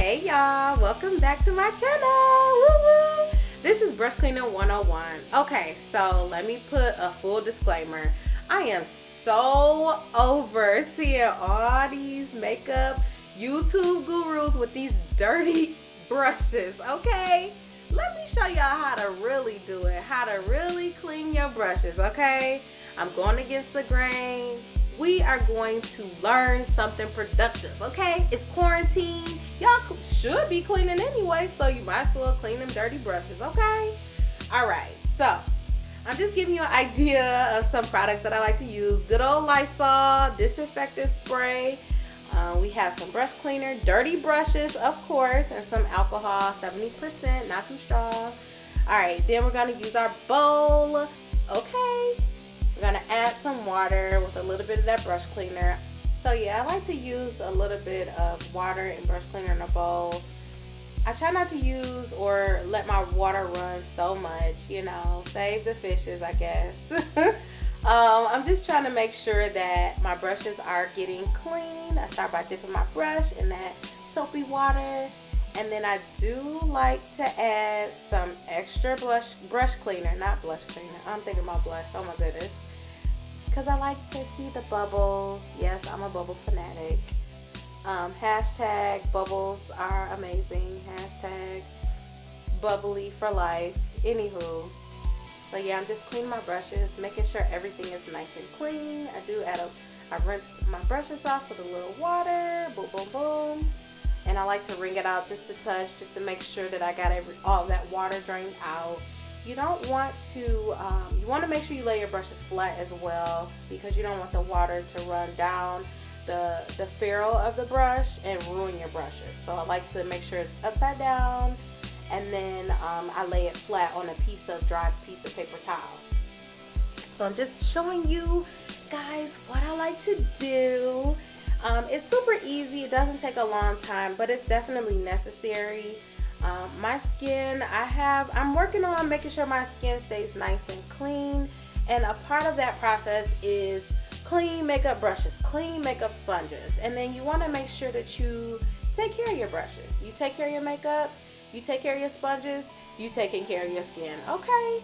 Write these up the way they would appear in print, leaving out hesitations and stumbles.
Hey y'all, welcome back to my channel. Woo woo. This is Brush Cleaner 101. Okay, so let me put a full disclaimer. I am so over seeing all these makeup YouTube gurus with these dirty brushes, okay? Let me show y'all how to really do it, how to really clean your brushes, okay? I'm going against the grain. We are going to learn something productive, okay? It's quarantine. Y'all should be cleaning anyway, so you might as well clean them dirty brushes, okay? All right, so I'm just giving you an idea of some products that I like to use. Good old Lysol disinfectant spray. We have some brush cleaner, dirty brushes, of course, and some alcohol, 70%, not too strong. All right, then we're gonna use our bowl, okay? We're gonna add some water with a little bit of that brush cleaner. So yeah, I like to use a little bit of water and brush cleaner in a bowl. I try not to use or let my water run so much, you know, save the fishes, I guess. I'm just trying to make sure that my brushes are getting clean. I start by dipping my brush in that soapy water. And then I do like to add some extra brush cleaner, not blush cleaner. I'm thinking about blush, oh my goodness. Because I like to see the bubbles. Yes, I'm a bubble fanatic. Hashtag bubbles are amazing. Hashtag bubbly for life. Anywho. So yeah, I'm just cleaning my brushes, making sure everything is nice and clean. I rinse my brushes off with a little water. Boom, boom, boom. And I like to wring it out just a touch, just to make sure that I got all that water drained out. You don't want to, you want to make sure you lay your brushes flat as well, because you don't want the water to run down the ferrule of the brush and ruin your brushes. So I like to make sure it's upside down, and then I lay it flat on a dry piece of paper towel. So I'm just showing you guys what I like to do. It's super easy, it doesn't take a long time, but it's definitely necessary. My skin, I'm working on making sure my skin stays nice and clean, and a part of that process is clean makeup brushes, clean makeup sponges, and then you want to make sure that you take care of your brushes. You take care of your makeup, you take care of your sponges, you taking care of your skin, okay?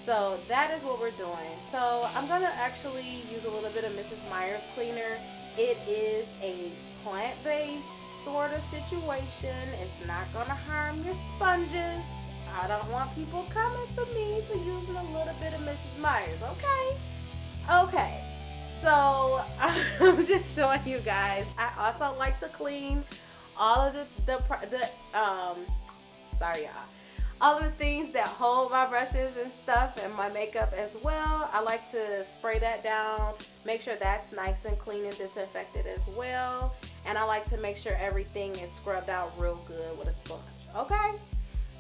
So that is what we're doing. So I'm going to actually use a little bit of Mrs. Meyer's cleaner. It is a plant-based sort of situation. It's not gonna harm your sponges. I don't want people coming for me for using a little bit of Mrs. Meyer's, okay? So I'm just showing you guys. I also like to clean all of sorry y'all, all of the things that hold my brushes and stuff and my makeup as well. I like to spray that down, make sure that's nice and clean and disinfected as well. And I like to make sure everything is scrubbed out real good with a sponge, okay?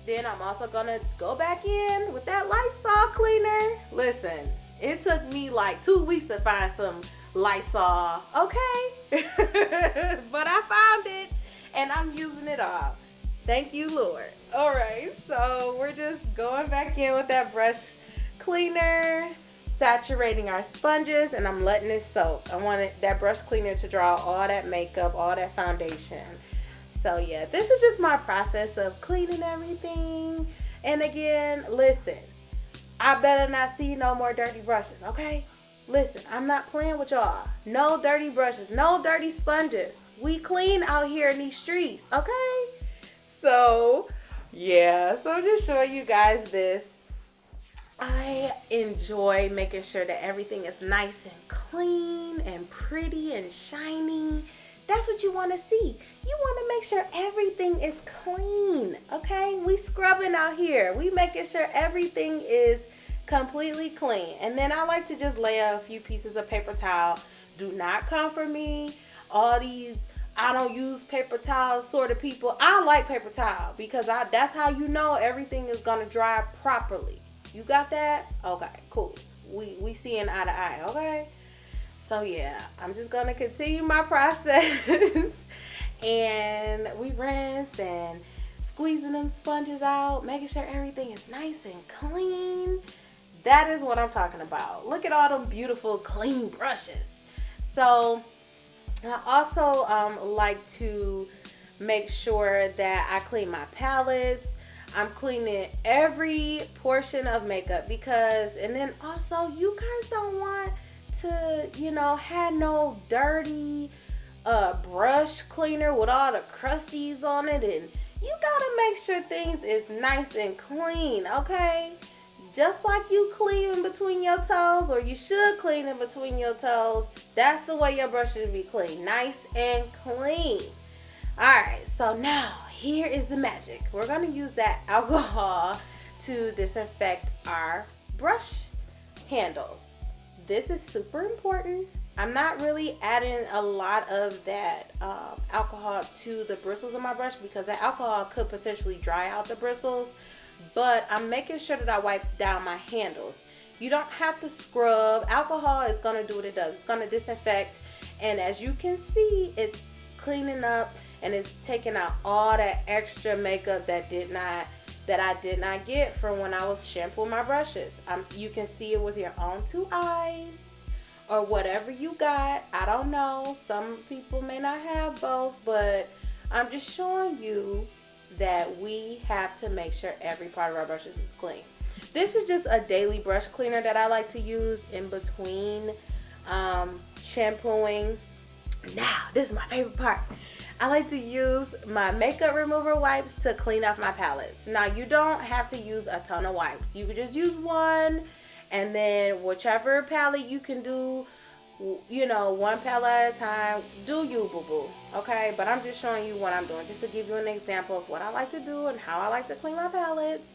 Then I'm also gonna go back in with that Lysol cleaner. Listen, it took me like 2 weeks to find some Lysol, okay? But I found it and I'm using it all. Thank you, Lord. All right, so we're just going back in with that brush cleaner, saturating our sponges, and I'm letting it soak. I want that brush cleaner to draw all that makeup, all that foundation. So yeah, this is just my process of cleaning everything. And again, listen, I better not see no more dirty brushes, okay? Listen, I'm not playing with y'all. No dirty brushes, no dirty sponges. We clean out here in these streets, okay? So yeah, so I'm just showing you guys this. I enjoy making sure that everything is nice and clean and pretty and shiny. That's what you want to see. You want to make sure everything is clean, okay? We scrubbing out here. We making sure everything is completely clean. And then I like to just lay a few pieces of paper towel. Do not come for me. All these I don't use paper towels sort of people. I like paper towel because that's how you know everything is going to dry properly. You got that? Okay, cool. We seeing eye to eye, okay? So yeah, I'm just going to continue my process. And we rinse and squeezing them sponges out, making sure everything is nice and clean. That is what I'm talking about. Look at all them beautiful clean brushes. So I also like to make sure that I clean my palettes. I'm cleaning every portion of makeup because, and then also you guys don't want to, have no dirty brush cleaner with all the crusties on it, and you gotta make sure things is nice and clean, okay? Just like you clean in between your toes, or you should clean in between your toes, that's the way your brush should be clean, nice and clean. Alright, so now here is the magic. We're going to use that alcohol to disinfect our brush handles. This is super important. I'm not really adding a lot of that alcohol to the bristles of my brush because the alcohol could potentially dry out the bristles, but I'm making sure that I wipe down my handles. You don't have to scrub. Alcohol is going to do what it does. It's going to disinfect, and as you can see, it's cleaning up and it's taking out all that extra makeup that I did not get from when I was shampooing my brushes. You can see it with your own two eyes or whatever you got. I don't know. Some people may not have both, but I'm just showing you that we have to make sure every part of our brushes is clean. This is just a daily brush cleaner that I like to use in between shampooing. Now, this is my favorite part. I like to use my makeup remover wipes to clean off my palettes. Now, you don't have to use a ton of wipes. You can just use one, and then whichever palette you can do, one palette at a time, do you, boo-boo, okay? But I'm just showing you what I'm doing, just to give you an example of what I like to do and how I like to clean my palettes.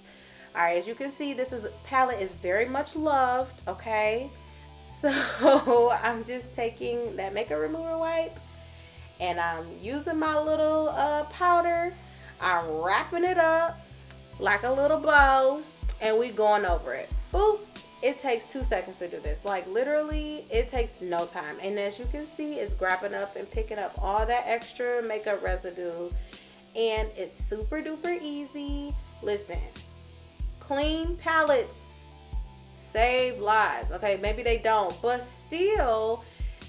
All right, as you can see, palette is very much loved, okay? So I'm just taking that makeup remover wipe, and I'm using my little powder. I'm wrapping it up like a little bow, and we going over it. Boop. It takes 2 seconds to do this. Like, literally, it takes no time. And as you can see, it's grabbing up and picking up all that extra makeup residue, and it's super duper easy. Listen, clean palettes save lives. Okay, maybe they don't, but still,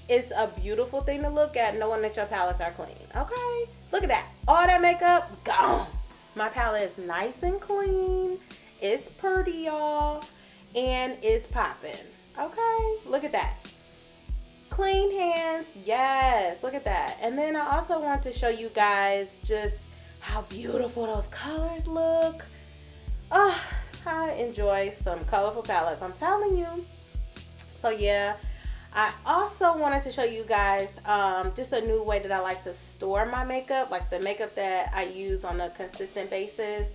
it's a beautiful thing to look at knowing that your palettes are clean. Okay, look at that. All that makeup gone. My palette is nice and clean. It's pretty, y'all, and it's popping. Okay, look at that. Clean hands. Yes, look at that. And then I also want to show you guys just how beautiful those colors look. Oh, I enjoy some colorful palettes, I'm telling you. So yeah, I also wanted to show you guys just a new way that I like to store my makeup, like the makeup that I use on a consistent basis.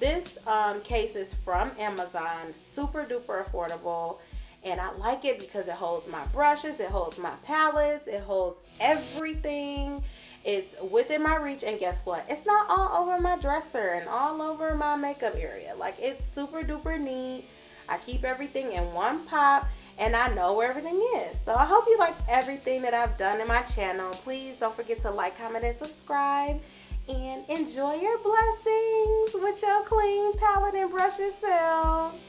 This case is from Amazon, super duper affordable, and I like it because it holds my brushes, it holds my palettes, it holds everything. It's within my reach, and guess what? It's not all over my dresser and all over my makeup area. Like, it's super duper neat. I keep everything in one pop, and I know where everything is. So I hope you like everything that I've done in my channel. Please don't forget to like, comment, and subscribe, and enjoy your blessings with your clean palette and brush yourselves.